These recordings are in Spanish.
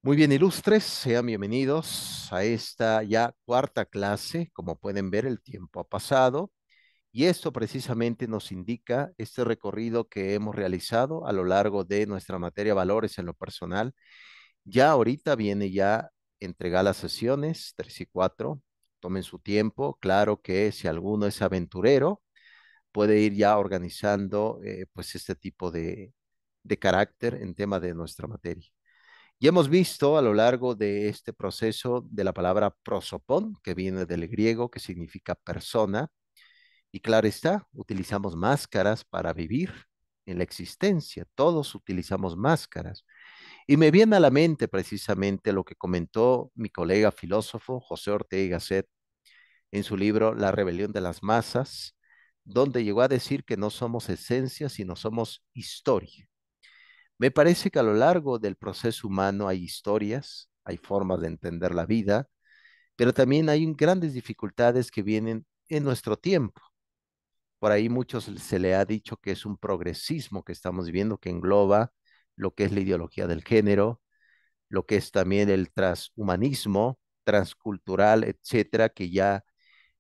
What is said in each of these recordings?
Muy bien, ilustres, sean bienvenidos a esta ya cuarta clase. Como pueden ver, el tiempo ha pasado y esto precisamente nos indica este recorrido que hemos realizado a lo largo de nuestra materia valores en lo personal. Ya ahorita viene ya entregar las sesiones 3 y 4. Tomen su tiempo. Claro que si alguno es aventurero, puede ir ya organizando pues este tipo de carácter en tema de nuestra materia. Y hemos visto a lo largo de este proceso de la palabra prosopón, que viene del griego, que significa persona, y claro está, utilizamos máscaras para vivir en la existencia, todos utilizamos máscaras. Y me viene a la mente precisamente lo que comentó mi colega filósofo José Ortega y Gasset en su libro La rebelión de las masas, donde llegó a decir que no somos esencia, sino somos historia. Me parece que a lo largo del proceso humano hay historias, hay formas de entender la vida, pero también hay grandes dificultades que vienen en nuestro tiempo. Por ahí muchos se le ha dicho que es un progresismo que estamos viviendo, que engloba lo que es la ideología del género, lo que es también el transhumanismo, transcultural, etcétera, que ya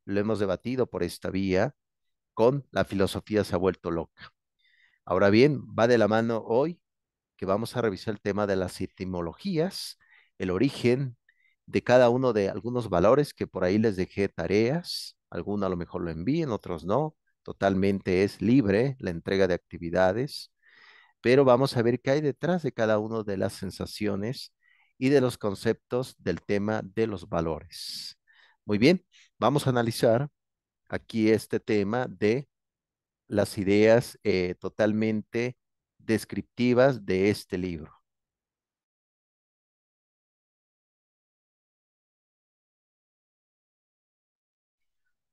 lo hemos debatido por esta vía, con la filosofía se ha vuelto loca. Ahora bien, va de la mano hoy que vamos a revisar el tema de las etimologías, el origen de cada uno de algunos valores que por ahí les dejé tareas, algunos a lo mejor lo envíen, otros no, totalmente es libre la entrega de actividades, pero vamos a ver qué hay detrás de cada una de las sensaciones y de los conceptos del tema de los valores. Muy bien, vamos a analizar aquí este tema de las ideas totalmente descriptivas de este libro.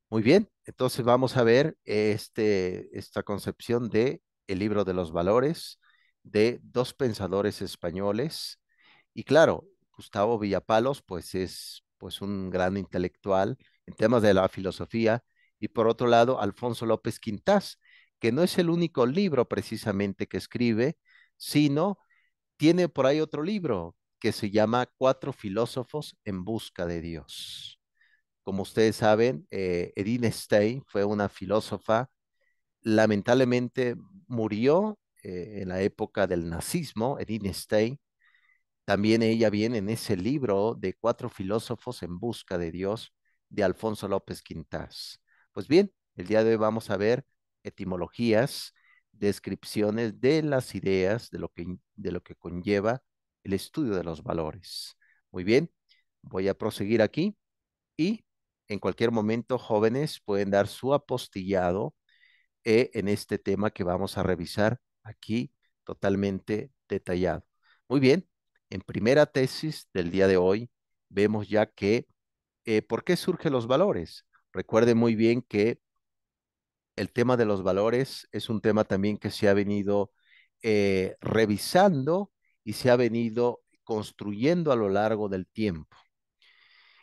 Muy bien, entonces vamos a ver esta concepción de el libro de los valores de dos pensadores españoles. Y claro, Gustavo Villapalos, pues es pues un gran intelectual en temas de la filosofía. Y por otro lado, Alfonso López Quintás, que no es el único libro precisamente que escribe, sino tiene por ahí otro libro que se llama Cuatro filósofos en busca de Dios. Como ustedes saben, Edith Stein fue una filósofa, lamentablemente murió en la época del nazismo, Edith Stein. También ella viene en ese libro de Cuatro filósofos en busca de Dios de Alfonso López Quintás. Pues bien, el día de hoy vamos a ver etimologías, descripciones de las ideas, de lo que conlleva el estudio de los valores. Muy bien, voy a proseguir aquí y en cualquier momento jóvenes pueden dar su apostillado en este tema que vamos a revisar aquí totalmente detallado. Muy bien, en primera tesis del día de hoy vemos ya que ¿por qué surgen los valores? Recuerden muy bien que el tema de los valores es un tema también que se ha venido revisando y se ha venido construyendo a lo largo del tiempo.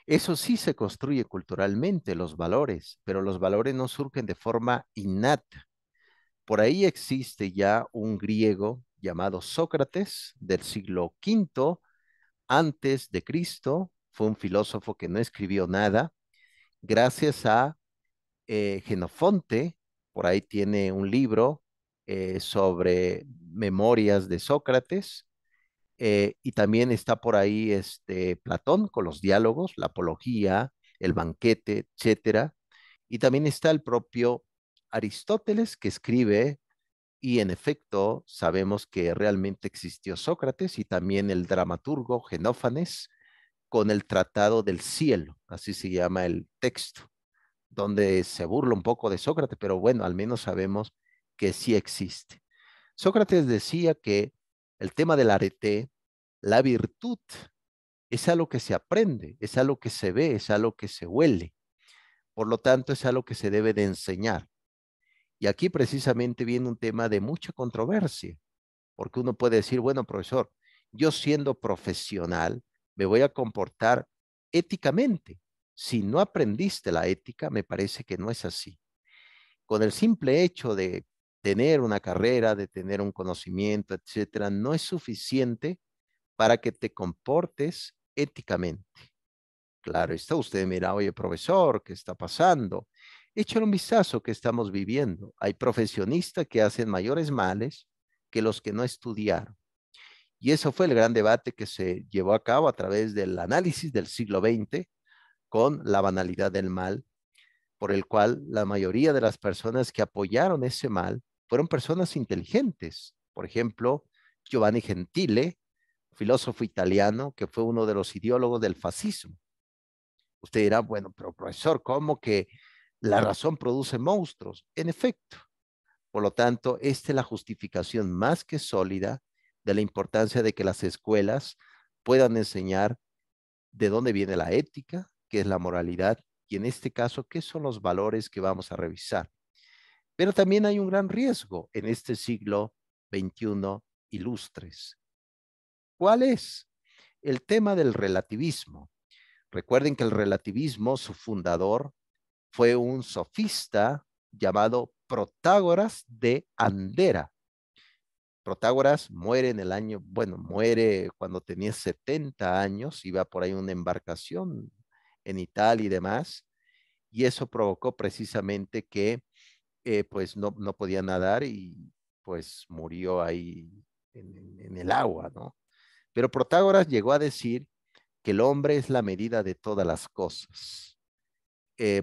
Eso sí se construye culturalmente, los valores, pero los valores no surgen de forma innata. Por ahí existe ya un griego llamado Sócrates del siglo V antes de Cristo. Fue un filósofo que no escribió nada. Gracias a Genofonte, por ahí tiene un libro sobre memorias de Sócrates. Y también está por ahí Platón con los diálogos, la apología, el banquete, etcétera. Y también está el propio Aristóteles que escribe, y en efecto sabemos que realmente existió Sócrates y también el dramaturgo Genófanes con el Tratado del Cielo, así se llama el texto, donde se burla un poco de Sócrates, pero bueno, al menos sabemos que sí existe. Sócrates decía que el tema del arete, la virtud, es algo que se aprende, es algo que se ve, es algo que se huele. Por lo tanto, es algo que se debe de enseñar. Y aquí precisamente viene un tema de mucha controversia, porque uno puede decir, bueno, profesor, yo siendo profesional me voy a comportar éticamente. Si no aprendiste la ética, me parece que no es así. Con el simple hecho de tener una carrera, de tener un conocimiento, etcétera, no es suficiente para que te comportes éticamente. Claro está, usted mira, oye, profesor, ¿qué está pasando? Échale un vistazo que estamos viviendo. Hay profesionistas que hacen mayores males que los que no estudiaron. Y eso fue el gran debate que se llevó a cabo a través del análisis del siglo XX con la banalidad del mal, por el cual la mayoría de las personas que apoyaron ese mal fueron personas inteligentes. Por ejemplo, Giovanni Gentile, filósofo italiano, que fue uno de los ideólogos del fascismo. Usted dirá, bueno, pero profesor, ¿cómo que la razón produce monstruos? En efecto, por lo tanto, esta es la justificación más que sólida de la importancia de que las escuelas puedan enseñar de dónde viene la ética, qué es la moralidad y en este caso, qué son los valores que vamos a revisar. Pero también hay un gran riesgo en este siglo XXI ilustres. ¿Cuál es? El tema del relativismo. Recuerden que el relativismo, su fundador, fue un sofista llamado Protágoras de Andera. Protágoras muere en el año, bueno, muere cuando tenía 70 años, iba por ahí una embarcación en Italia y demás, y eso provocó precisamente que pues no podía nadar y pues murió ahí en el agua, ¿no? Pero Protágoras llegó a decir que el hombre es la medida de todas las cosas.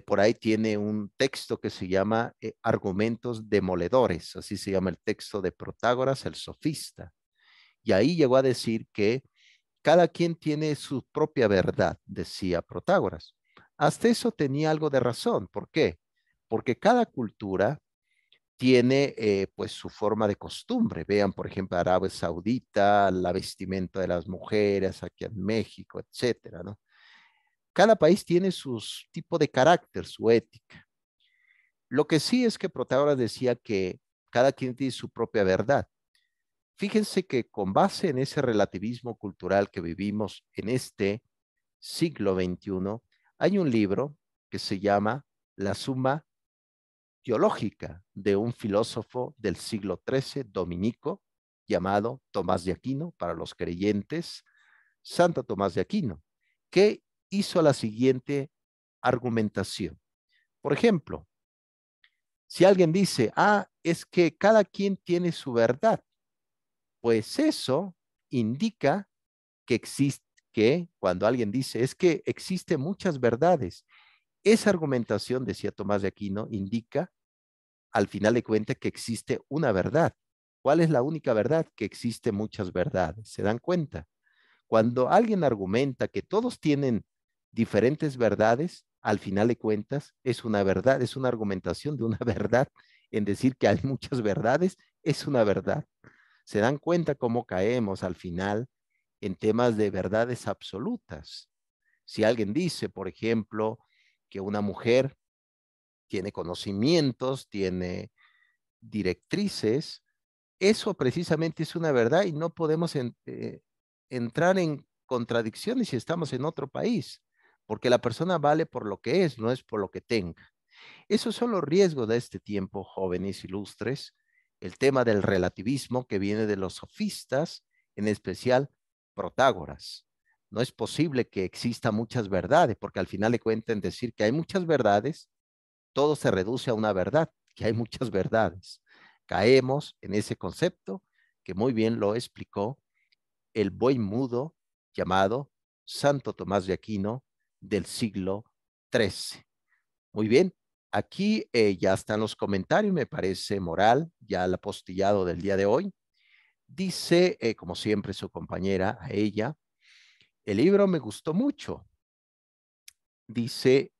Por ahí tiene un texto que se llama Argumentos Demoledores, así se llama el texto de Protágoras, el sofista. Y ahí llegó a decir que cada quien tiene su propia verdad, decía Protágoras. Hasta eso tenía algo de razón. ¿Por qué? Porque cada cultura tiene pues su forma de costumbre. Vean, por ejemplo, Arabia Saudita, la vestimenta de las mujeres aquí en México, etcétera, ¿no? Cada país tiene su tipo de carácter, su ética. Lo que sí es que Protágoras decía que cada quien tiene su propia verdad. Fíjense que con base en ese relativismo cultural que vivimos en este siglo XXI, hay un libro que se llama La Suma Teológica de un filósofo del siglo XIII, dominico, llamado Tomás de Aquino, para los creyentes, Santo Tomás de Aquino, que hizo la siguiente argumentación. Por ejemplo, si alguien dice, es que cada quien tiene su verdad, pues eso indica que existe, que cuando alguien dice, es que existen muchas verdades, esa argumentación, decía Tomás de Aquino, indica al final de cuentas que existe una verdad. ¿Cuál es la única verdad? Que existe muchas verdades. ¿Se dan cuenta? Cuando alguien argumenta que todos tienen diferentes verdades, al final de cuentas es una verdad, es una argumentación de una verdad. En decir que hay muchas verdades, es una verdad. ¿Se dan cuenta cómo caemos al final en temas de verdades absolutas? Si alguien dice, por ejemplo, que una mujer tiene conocimientos, tiene directrices, eso precisamente es una verdad y no podemos entrar en contradicciones si estamos en otro país, porque la persona vale por lo que es, no es por lo que tenga. Esos son los riesgos de este tiempo, jóvenes ilustres, el tema del relativismo que viene de los sofistas, en especial Protágoras. No es posible que exista muchas verdades, porque al final de cuentas, en decir que hay muchas verdades, todo se reduce a una verdad, que hay muchas verdades. Caemos en ese concepto que muy bien lo explicó el buen mudo llamado Santo Tomás de Aquino del siglo XIII. Muy bien, aquí ya están los comentarios, me parece moral, ya el apostillado del día de hoy. Dice, como siempre, su compañera, a ella, el libro me gustó mucho. Dice,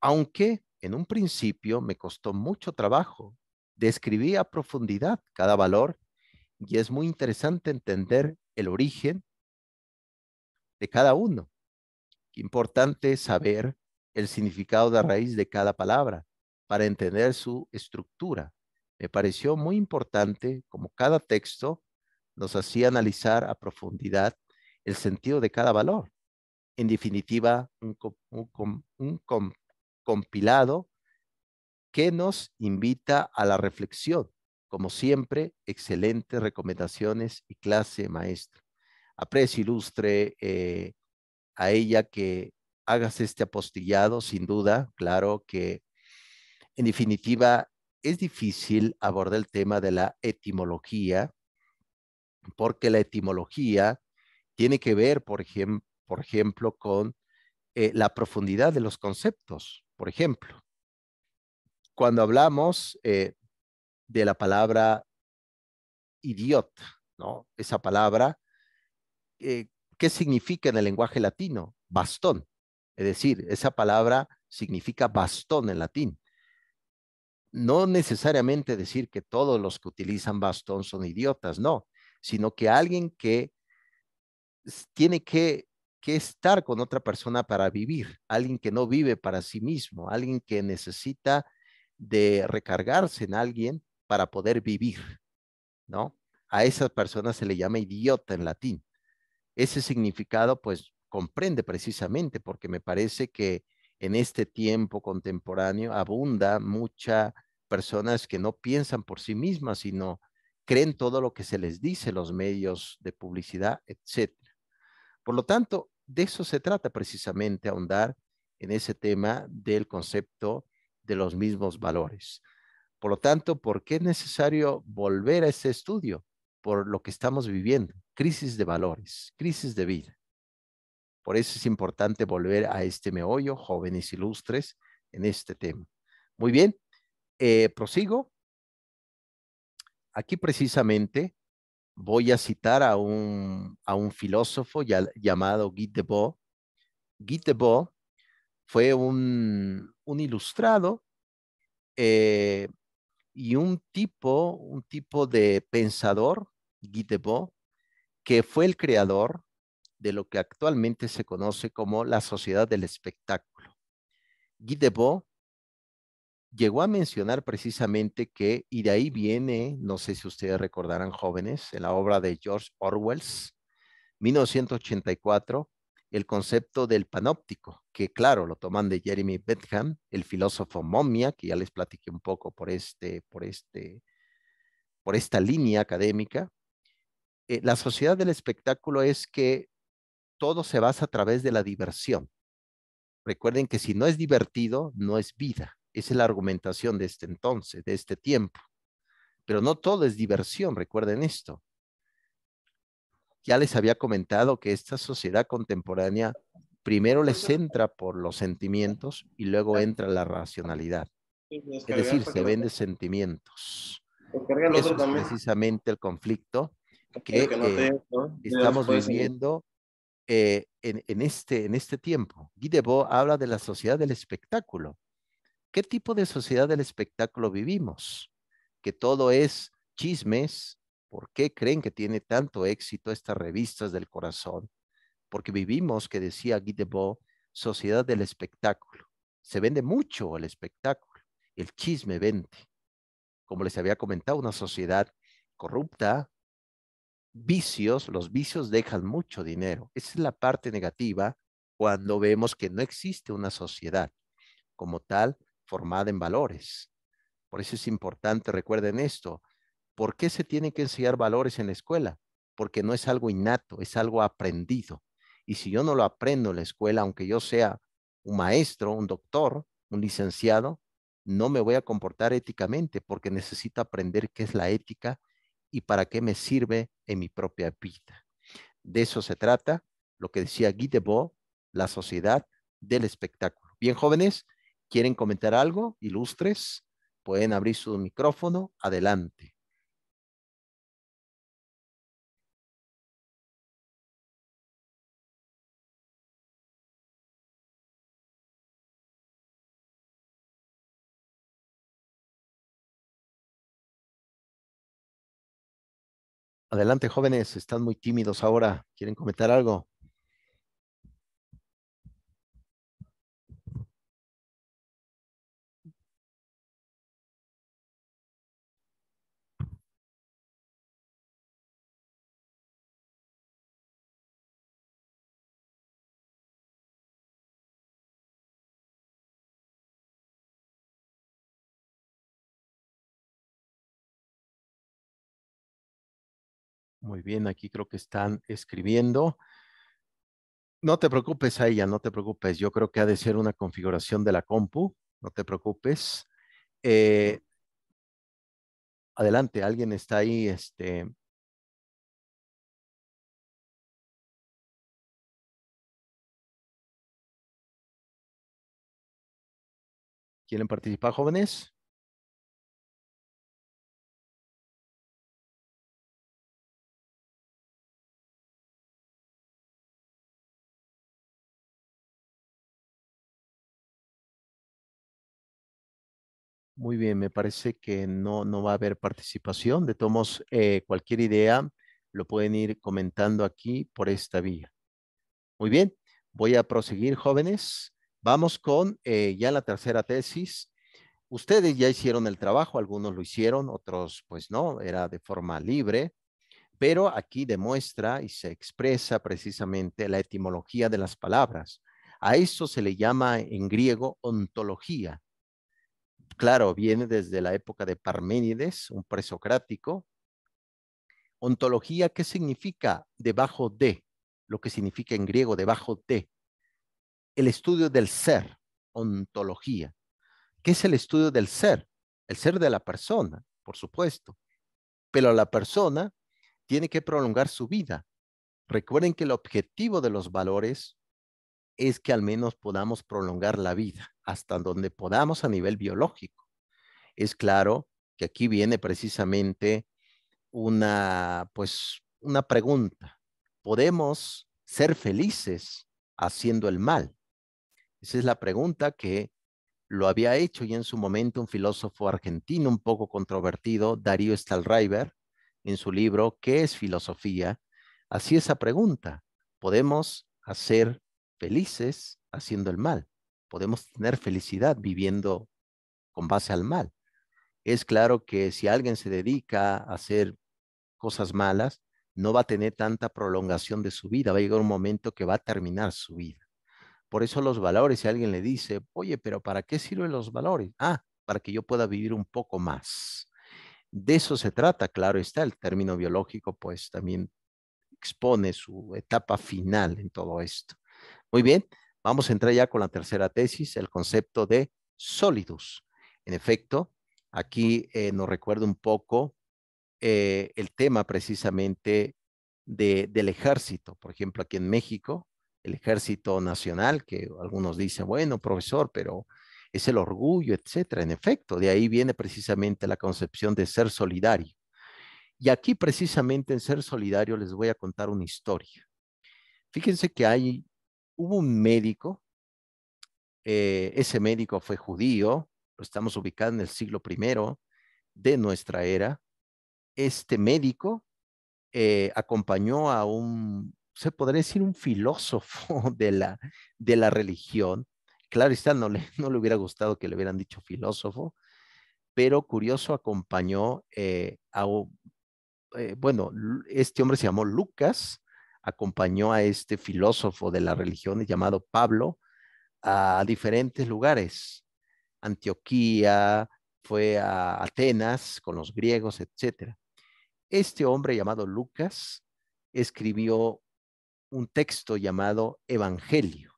aunque en un principio me costó mucho trabajo, describí a profundidad cada valor y es muy interesante entender el origen de cada uno. Importante saber el significado de raíz de cada palabra para entender su estructura. Me pareció muy importante como cada texto nos hacía analizar a profundidad el sentido de cada valor. En definitiva, un compilado que nos invita a la reflexión. Como siempre, excelentes recomendaciones y clase maestra. Aprecio, ilustre, a ella que hagas este apostillado, sin duda, claro que en definitiva es difícil abordar el tema de la etimología, porque la etimología tiene que ver, por ejemplo, con la profundidad de los conceptos. Por ejemplo, cuando hablamos de la palabra idiot, ¿no? Esa palabra, eh, ¿qué significa en el lenguaje latino? Bastón. Es decir, esa palabra significa bastón en latín. No necesariamente decir que todos los que utilizan bastón son idiotas, no, sino que alguien que tiene que estar con otra persona para vivir, alguien que no vive para sí mismo, alguien que necesita de recargarse en alguien para poder vivir, ¿no? A esas personas se le llama idiota en latín. Ese significado, pues, comprende precisamente, porque me parece que en este tiempo contemporáneo abunda muchas personas que no piensan por sí mismas, sino creen todo lo que se les dice, los medios de publicidad, etcétera. Por lo tanto, de eso se trata precisamente, ahondar en ese tema del concepto de los mismos valores. Por lo tanto, ¿por qué es necesario volver a ese estudio? Por lo que estamos viviendo, crisis de valores, crisis de vida. Por eso es importante volver a este meollo, jóvenes ilustres, en este tema. Muy bien, prosigo. Aquí precisamente voy a citar a un filósofo llamado Guy Debord. Guy Debord fue un ilustrado eh, y un tipo de pensador, Guy Debord, que fue el creador de lo que actualmente se conoce como la sociedad del espectáculo. Guy Debord llegó a mencionar precisamente que, y de ahí viene, no sé si ustedes recordarán jóvenes, en la obra de George Orwell, 1984, el concepto del panóptico, que claro, lo toman de Jeremy Bentham, el filósofo momia, que ya les platiqué un poco por esta línea académica. La sociedad del espectáculo es que todo se basa a través de la diversión. Recuerden que si no es divertido, no es vida. Esa es la argumentación de este entonces, de este tiempo. Pero no todo es diversión, recuerden esto. Ya les había comentado que esta sociedad contemporánea primero les entra por los sentimientos y luego entra la racionalidad. Es Descargar decir, para que se lo vende sentimientos. descarga el Y eso otro es también, precisamente el conflicto para que que no te, ¿no? Ya estamos después seguir. viviendo en este tiempo. Guy Debord habla de la sociedad del espectáculo. ¿Qué tipo de sociedad del espectáculo vivimos? Que todo es chismes. ¿Por qué creen que tiene tanto éxito estas revistas del corazón? Porque vivimos, que decía Guy Debord, sociedad del espectáculo. Se vende mucho el espectáculo, el chisme vende. Como les había comentado, una sociedad corrupta, vicios, los vicios dejan mucho dinero. Esa es la parte negativa cuando vemos que no existe una sociedad como tal formada en valores. Por eso es importante, recuerden esto. ¿Por qué se tienen que enseñar valores en la escuela? Porque no es algo innato, es algo aprendido. Y si yo no lo aprendo en la escuela, aunque yo sea un maestro, un doctor, un licenciado, no me voy a comportar éticamente porque necesito aprender qué es la ética y para qué me sirve en mi propia vida. De eso se trata, lo que decía Guy Debord, la sociedad del espectáculo. Bien, jóvenes, ¿quieren comentar algo? Ilustres, pueden abrir su micrófono. Adelante. Adelante, jóvenes, están muy tímidos ahora. ¿Quieren comentar algo? Muy bien, aquí creo que están escribiendo. No te preocupes, a ella, no te preocupes. Yo creo que ha de ser una configuración de la compu. No te preocupes. Eh, Adelante, alguien está ahí. ¿Quieren participar, jóvenes? Muy bien, me parece que no va a haber participación. De todos modos, cualquier idea lo pueden ir comentando aquí por esta vía. Muy bien, voy a proseguir, jóvenes. Vamos con ya la tercera tesis. Ustedes ya hicieron el trabajo, algunos lo hicieron, otros pues no, era de forma libre, pero aquí demuestra y se expresa precisamente la etimología de las palabras. A esto se le llama en griego ontología. Claro, viene desde la época de Parménides, un presocrático. Ontología, ¿qué significa? Debajo de, lo que significa en griego debajo de. El estudio del ser, ontología. ¿Qué es el estudio del ser? El ser de la persona, por supuesto, pero la persona tiene que prolongar su vida. Recuerden que el objetivo de los valores es que al menos podamos prolongar la vida hasta donde podamos a nivel biológico. Es claro que aquí viene precisamente una pregunta. ¿Podemos ser felices haciendo el mal? Esa es la pregunta que lo había hecho ya en su momento un filósofo argentino un poco controvertido, Darío Stahlreiber, en su libro ¿Qué es filosofía? Hacía esa pregunta. ¿Podemos hacer felices haciendo el mal? ¿Podemos tener felicidad viviendo con base al mal? Es claro que si alguien se dedica a hacer cosas malas, no va a tener tanta prolongación de su vida, va a llegar un momento que va a terminar su vida. Por eso los valores, si alguien le dice, oye, pero ¿para qué sirven los valores? Ah, para que yo pueda vivir un poco más. De eso se trata, claro está, el término biológico pues también expone su etapa final en todo esto. Muy bien, vamos a entrar ya con la tercera tesis, el concepto de solidus. En efecto, aquí nos recuerda un poco el tema precisamente del ejército. Por ejemplo, aquí en México, el ejército nacional, que algunos dicen, bueno, profesor, pero es el orgullo, etcétera. En efecto, de ahí viene precisamente la concepción de ser solidario. Y aquí precisamente en ser solidario les voy a contar una historia. Fíjense que hubo un médico, ese médico fue judío, lo estamos ubicando en el siglo primero de nuestra era. Este médico acompañó a se podría decir, un filósofo de la religión. Claro está, no le hubiera gustado que le hubieran dicho filósofo, pero curioso, acompañó bueno, este hombre se llamó Lucas, acompañó a este filósofo de la religión llamado Pablo a diferentes lugares, Antioquía, fue a Atenas con los griegos, etcétera. Este hombre llamado Lucas escribió un texto llamado Evangelio.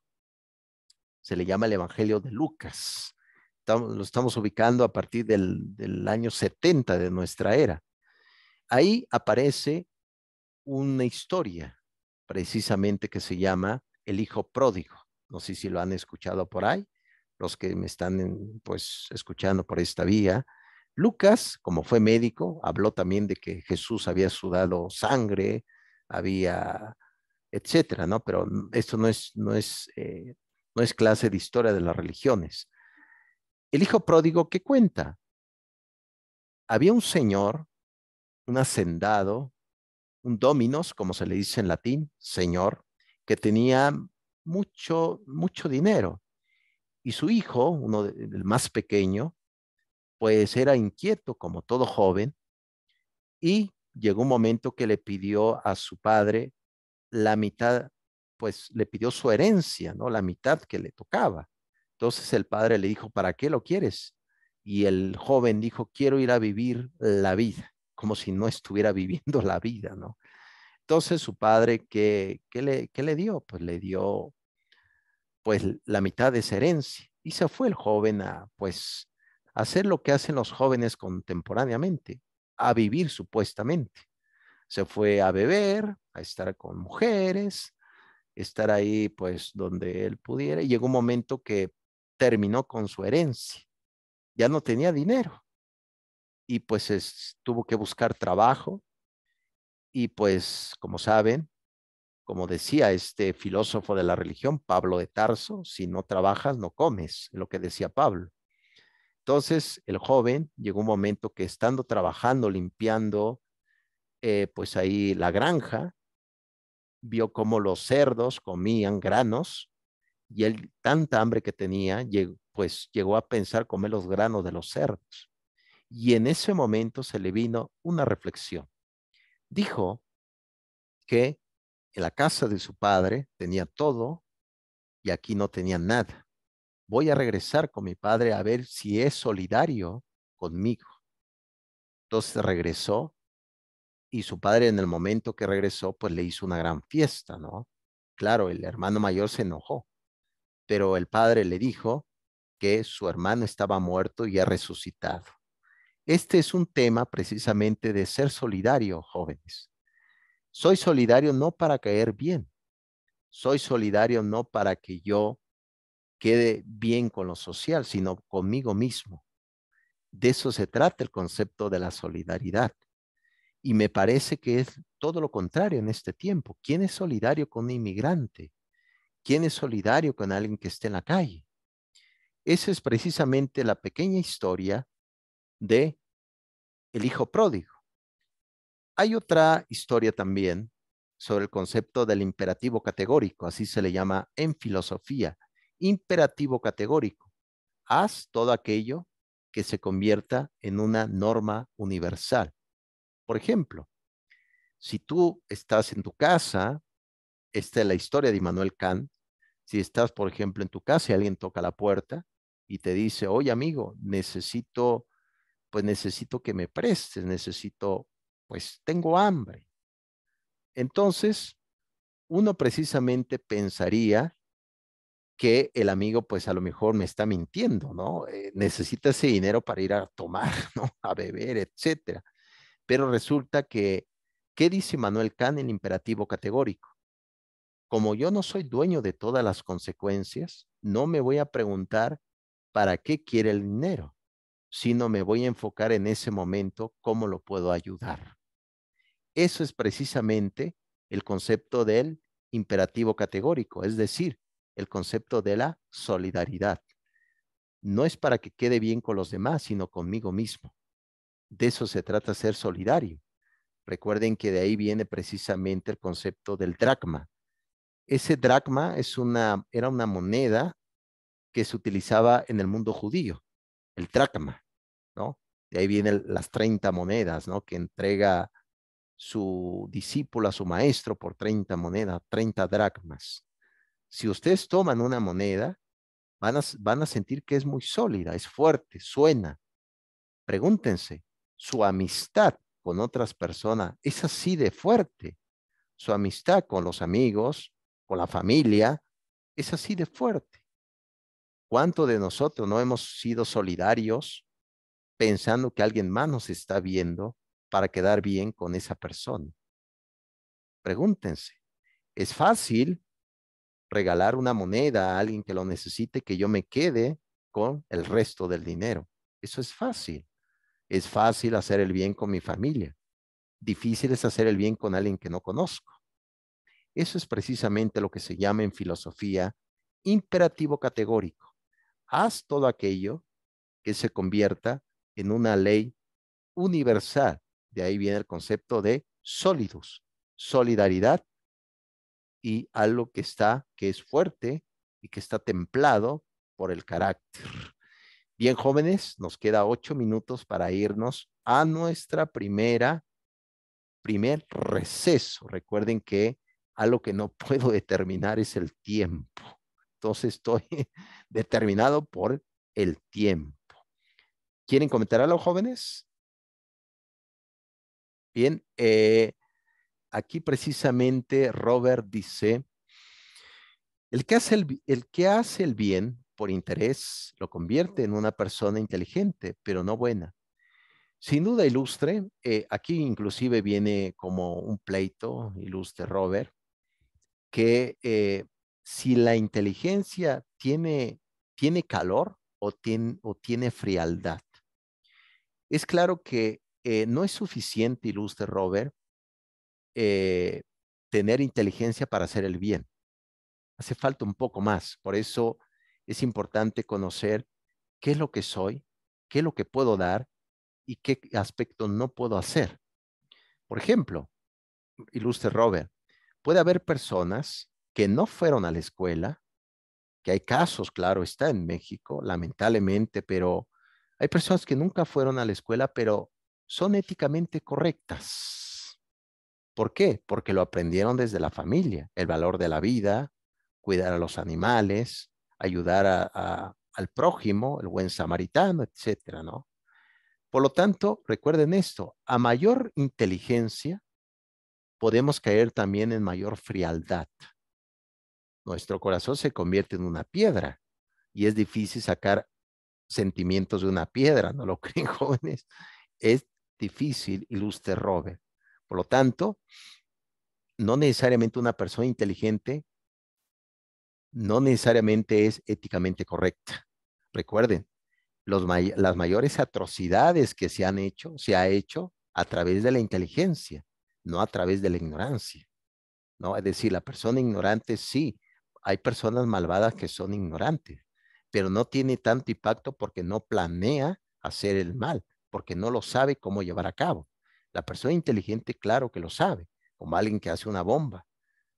Se le llama el Evangelio de Lucas. Lo estamos ubicando a partir del año 70 de nuestra era. Ahí aparece una historia precisamente que se llama El Hijo Pródigo. No sé si lo han escuchado por ahí, los que me están pues escuchando por esta vía. Lucas, como fue médico, habló también de que Jesús había sudado sangre, había, etcétera, ¿no? Pero esto no es clase de historia de las religiones. El hijo pródigo, ¿qué cuenta? Había un señor, un hacendado, un dominos, como se le dice en latín, señor, que tenía mucho dinero. Y su hijo, el más pequeño, pues era inquieto como todo joven y llegó un momento que le pidió a su padre la mitad, pues le pidió su herencia, ¿no? La mitad que le tocaba. Entonces el padre le dijo, ¿para qué lo quieres? Y el joven dijo, quiero ir a vivir la vida, como si no estuviera viviendo la vida, ¿no? Entonces su padre, ¿qué le dio? Pues le dio pues la mitad de esa herencia. Y se fue el joven a pues hacer lo que hacen los jóvenes contemporáneamente, a vivir supuestamente. Se fue a beber, a estar con mujeres, estar ahí pues donde él pudiera. Y llegó un momento que terminó con su herencia. Ya no tenía dinero y pues tuvo que buscar trabajo y pues como saben, como decía este filósofo de la religión, Pablo de Tarso, si no trabajas, no comes, es lo que decía Pablo. Entonces, el joven llegó un momento que estando trabajando, limpiando, pues ahí la granja, vio cómo los cerdos comían granos y él, tanta hambre que tenía, pues llegó a pensar comer los granos de los cerdos. Y en ese momento se le vino una reflexión. Dijo que en la casa de su padre tenía todo y aquí no tenía nada. Voy a regresar con mi padre a ver si es solidario conmigo. Entonces regresó y su padre en el momento que regresó, pues le hizo una gran fiesta, ¿no? Claro, el hermano mayor se enojó, pero el padre le dijo que su hermano estaba muerto y ha resucitado. Este es un tema precisamente de ser solidario, jóvenes. Soy solidario no para caer bien, soy solidario no para que yo quede bien con lo social, sino conmigo mismo. De eso se trata el concepto de la solidaridad. Y me parece que es todo lo contrario en este tiempo. ¿Quién es solidario con un inmigrante? ¿Quién es solidario con alguien que esté en la calle? Esa es precisamente la pequeña historia de el hijo pródigo. Hay otra historia también sobre el concepto del imperativo categórico, así se le llama en filosofía, imperativo categórico. Haz todo aquello que se convierta en una norma universal. Por ejemplo, si tú estás en tu casa, esta es la historia de Immanuel Kant, si estás, por ejemplo, en tu casa y alguien toca la puerta y te dice, oye amigo, necesito que me prestes, pues tengo hambre. Entonces, uno precisamente pensaría que el amigo pues a lo mejor me está mintiendo, ¿no? Necesita ese dinero para ir a tomar, ¿no? A beber, etcétera. Pero resulta que, ¿qué dice Manuel Kant en imperativo categórico? Como yo no soy dueño de todas las consecuencias, no me voy a preguntar para qué quiere el dinero, sino me voy a enfocar en ese momento cómo lo puedo ayudar. Eso es precisamente el concepto del imperativo categórico, es decir, el concepto de la solidaridad. No es para que quede bien con los demás, sino conmigo mismo. De eso se trata ser solidario. Recuerden que de ahí viene precisamente el concepto del dracma. Ese dracma era una moneda que se utilizaba en el mundo judío, el dracma, ¿no? De ahí vienen las 30 monedas, ¿no? Que entrega su discípulo a su maestro por 30 monedas, 30 dracmas. Si ustedes toman una moneda, van a sentir que es muy sólida, es fuerte, suena. Pregúntense, ¿su amistad con otras personas es así de fuerte? ¿Su amistad con los amigos, con la familia, es así de fuerte? ¿Cuánto de nosotros no hemos sido solidarios pensando que alguien más nos está viendo para quedar bien con esa persona? Pregúntense. Es fácil regalar una moneda a alguien que lo necesite, que yo me quede con el resto del dinero. Eso es fácil. Es fácil hacer el bien con mi familia. Difícil es hacer el bien con alguien que no conozco. Eso es precisamente lo que se llama en filosofía imperativo categórico. Haz todo aquello que se convierta en una ley universal. De ahí viene el concepto de solidus, solidaridad y algo que es fuerte y que está templado por el carácter. Bien, jóvenes, nos queda 8 minutos para irnos a nuestra primer receso. Recuerden que algo que no puedo determinar es el tiempo. Entonces estoy determinado por el tiempo. ¿Quieren comentar algo, jóvenes? Bien, aquí precisamente Robert dice, el que hace el bien por interés lo convierte en una persona inteligente, pero no buena. Sin duda ilustre, aquí inclusive viene como un pleito, ilustre Robert, que si la inteligencia tiene calor o tiene frialdad. Es claro que no es suficiente, ilustre Robert, eh, tener inteligencia para hacer el bien. Hace falta un poco más. Por eso es importante conocer qué es lo que soy, qué es lo que puedo dar y qué aspecto no puedo hacer. Por ejemplo, ilustre Robert, puede haber personas que no fueron a la escuela, que hay casos, claro, está en México, lamentablemente, pero hay personas que nunca fueron a la escuela, pero son éticamente correctas. ¿Por qué? Porque lo aprendieron desde la familia, el valor de la vida, cuidar a los animales, ayudar al prójimo, el buen samaritano, etcétera, ¿no? Por lo tanto, recuerden esto, a mayor inteligencia podemos caer también en mayor frialdad. Nuestro corazón se convierte en una piedra y es difícil sacar sentimientos de una piedra, ¿no lo creen, jóvenes? Es difícil, ilustre Robert. Por lo tanto, no necesariamente una persona inteligente, no necesariamente es éticamente correcta. Recuerden, las mayores atrocidades que se ha hecho a través de la inteligencia, no a través de la ignorancia, ¿no? Es decir, la persona ignorante sí, hay personas malvadas que son ignorantes, pero no tiene tanto impacto porque no planea hacer el mal, porque no lo sabe cómo llevar a cabo. La persona inteligente, claro que lo sabe, como alguien que hace una bomba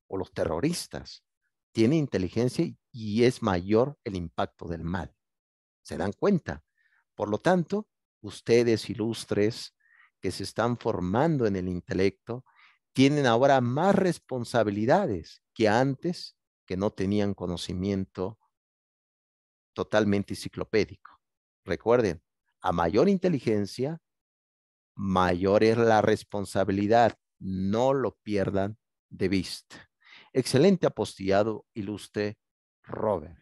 o los terroristas. Tiene inteligencia y es mayor el impacto del mal. ¿Se dan cuenta? Por lo tanto, ustedes ilustres que se están formando en el intelecto, tienen ahora más responsabilidades que antes, que no tenían conocimiento totalmente enciclopédico. Recuerden, a mayor inteligencia, mayor es la responsabilidad. No lo pierdan de vista. Excelente apostillado, ilustre Robert.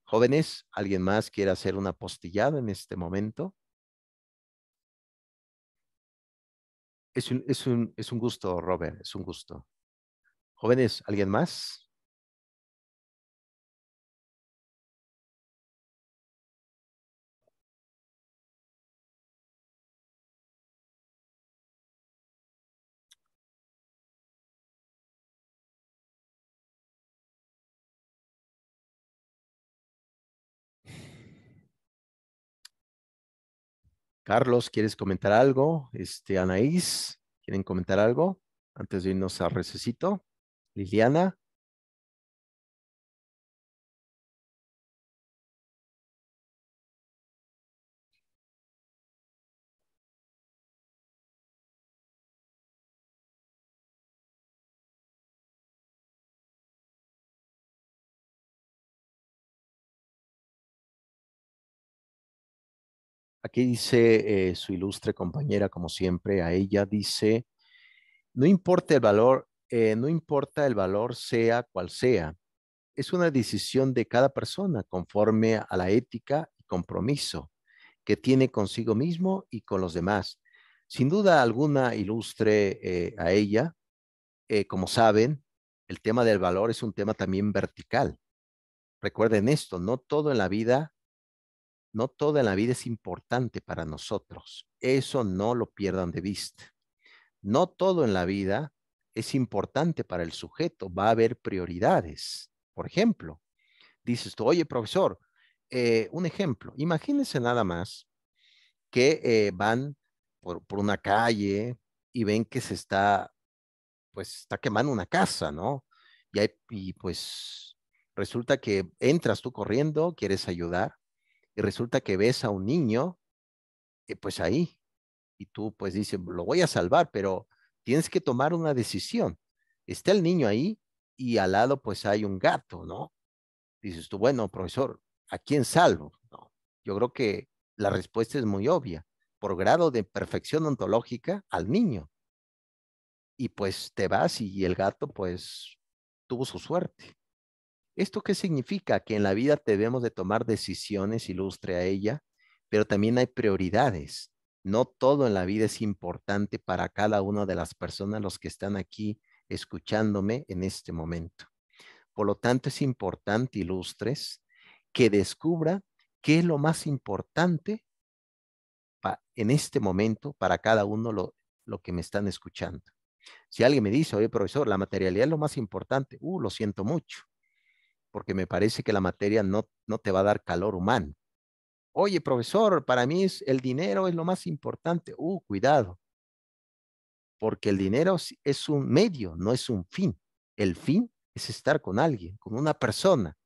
Jóvenes, ¿alguien más quiere hacer un apostillado en este momento? Es un gusto, Robert, es un gusto. Jóvenes, ¿alguien más? Carlos, ¿quieres comentar algo? Anaís, ¿quieren comentar algo antes de irnos a recesito? Liliana, aquí dice su ilustre compañera, como siempre, a ella dice, no importa el valor, no importa el valor sea cual sea, es una decisión de cada persona conforme a la ética y compromiso que tiene consigo mismo y con los demás. Sin duda alguna, ilustre a ella, como saben, el tema del valor es un tema también vertical. Recuerden esto, no todo en la vida es importante para nosotros. Eso no lo pierdan de vista. No todo en la vida es importante para el sujeto. Va a haber prioridades. Por ejemplo, dices tú, oye, profesor, un ejemplo, imagínense nada más que van por una calle y ven que pues está quemando una casa, ¿no? Y pues resulta que entras tú corriendo, quieres ayudar, y resulta que ves a un niño, pues ahí, y tú pues dices, lo voy a salvar, pero tienes que tomar una decisión. Está el niño ahí y al lado pues hay un gato, ¿no? Dices tú, bueno, profesor, ¿a quién salvo? No, yo creo que la respuesta es muy obvia. Por grado de perfección ontológica, al niño. y pues te vas y el gato pues tuvo su suerte. ¿Esto qué significa? Que en la vida debemos de tomar decisiones, ilustre a ella, pero también hay prioridades. No todo en la vida es importante para cada una de las personas, los que están aquí escuchándome en este momento. Por lo tanto, es importante, ilustres, que descubra qué es lo más importante en este momento para cada uno lo que me están escuchando. Si alguien me dice, oye, profesor, la materialidad es lo más importante, lo siento mucho, porque me parece que la materia no te va a dar calor humano. Oye, profesor, para mí el dinero es lo más importante. Cuidado, porque el dinero es un medio, no es un fin. El fin es estar con alguien, con una persona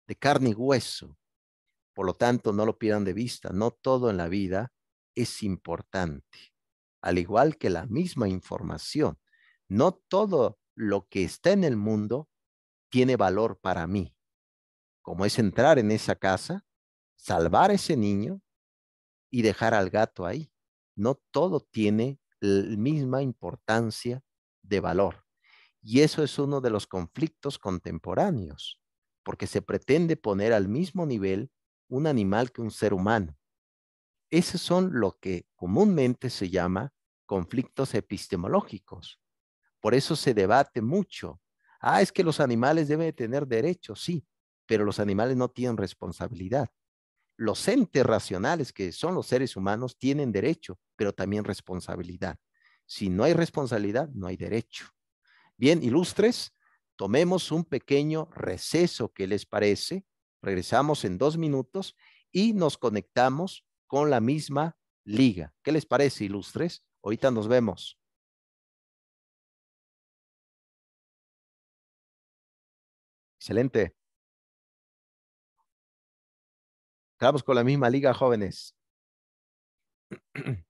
de carne y hueso. Por lo tanto, no lo pierdan de vista, no todo en la vida es importante, al igual que la misma información. No todo lo que está en el mundo tiene valor para mí, como es entrar en esa casa, salvar a ese niño y dejar al gato ahí. No todo tiene la misma importancia de valor. Y eso es uno de los conflictos contemporáneos, porque se pretende poner al mismo nivel un animal que un ser humano. Esos son lo que comúnmente se llama conflictos epistemológicos. Por eso se debate mucho. Es que los animales deben tener derechos, sí, pero los animales no tienen responsabilidad. Los entes racionales, que son los seres humanos, tienen derecho, pero también responsabilidad. Si no hay responsabilidad, no hay derecho. Bien, ilustres, tomemos un pequeño receso, ¿qué les parece? Regresamos en 2 minutos y nos conectamos con la misma liga. ¿Qué les parece, ilustres? Ahorita nos vemos. Excelente. Quedamos con la misma liga, jóvenes.